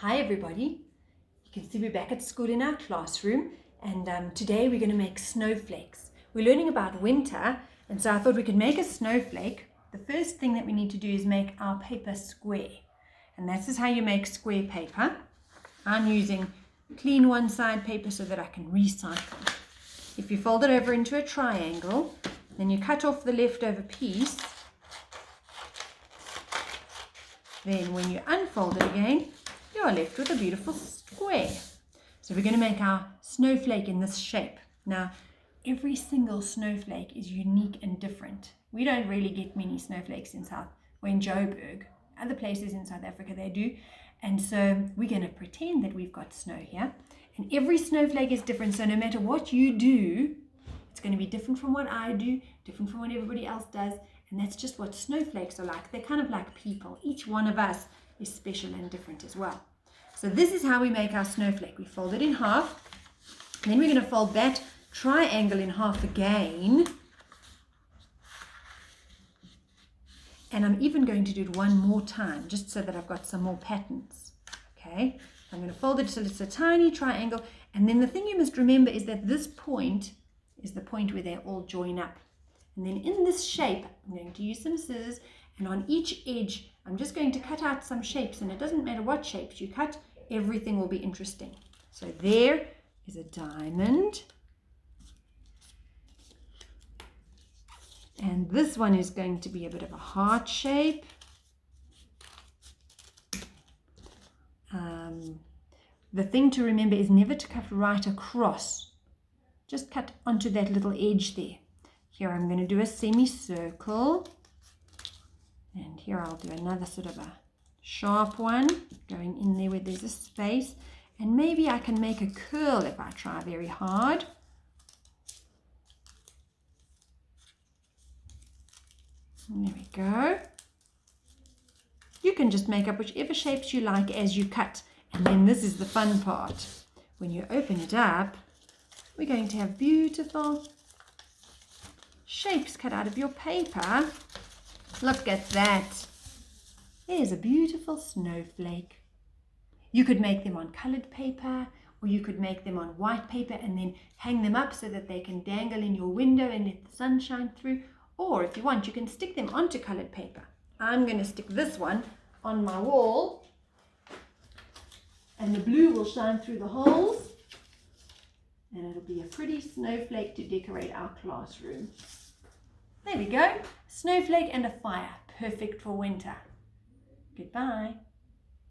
Hi everybody, you can see we're back at school in our classroom and today we're going to make snowflakes. We're learning about winter and so I thought we could make a snowflake. The first thing that we need to do is make our paper square, and this is how you make square paper. I'm using clean one side paper so that I can recycle. If you fold it over into a triangle, then you cut off the leftover piece. Then when you unfold it again, you are left with a beautiful square. So we're going to make our snowflake in this shape. Now, every single snowflake is unique and different. We don't really get many snowflakes in Joburg. Other places in South Africa they do. And so we're going to pretend that we've got snow here. And every snowflake is different. So no matter what you do, it's going to be different from what I do, different from what everybody else does. And that's just what snowflakes are like. They're kind of like people. Each one of us is special and different as well. So this is how we make our snowflake. We fold it in half. Then we're going to fold that triangle in half again. And I'm even going to do it one more time, just so that I've got some more patterns. Okay, I'm going to fold it till it's a tiny triangle. And then the thing you must remember is that this point is the point where they all join up. And then in this shape, I'm going to use some scissors, and on each edge, I'm just going to cut out some shapes, and it doesn't matter what shapes you cut, everything will be interesting. So there is a diamond. And this one is going to be a bit of a heart shape. The thing to remember is never to cut right across. Just cut onto that little edge there. Here I'm going to do a semicircle, and here I'll do another sort of a sharp one going in there where there's a space, and maybe I can make a curl if I try very hard. And there we go. You can just make up whichever shapes you like as you cut, and then this is the fun part. When you open it up, we're going to have beautiful shapes cut out of your paper. Look at that. There's a beautiful snowflake. You could make them on colored paper, or you could make them on white paper and then hang them up so that they can dangle in your window and let the sun shine through. Or if you want, you can stick them onto colored paper. I'm going to stick this one on my wall, and the blue will shine through the holes, and it'll be a pretty snowflake to decorate our classroom. There we go, snowflake and a fire, perfect for winter. Goodbye.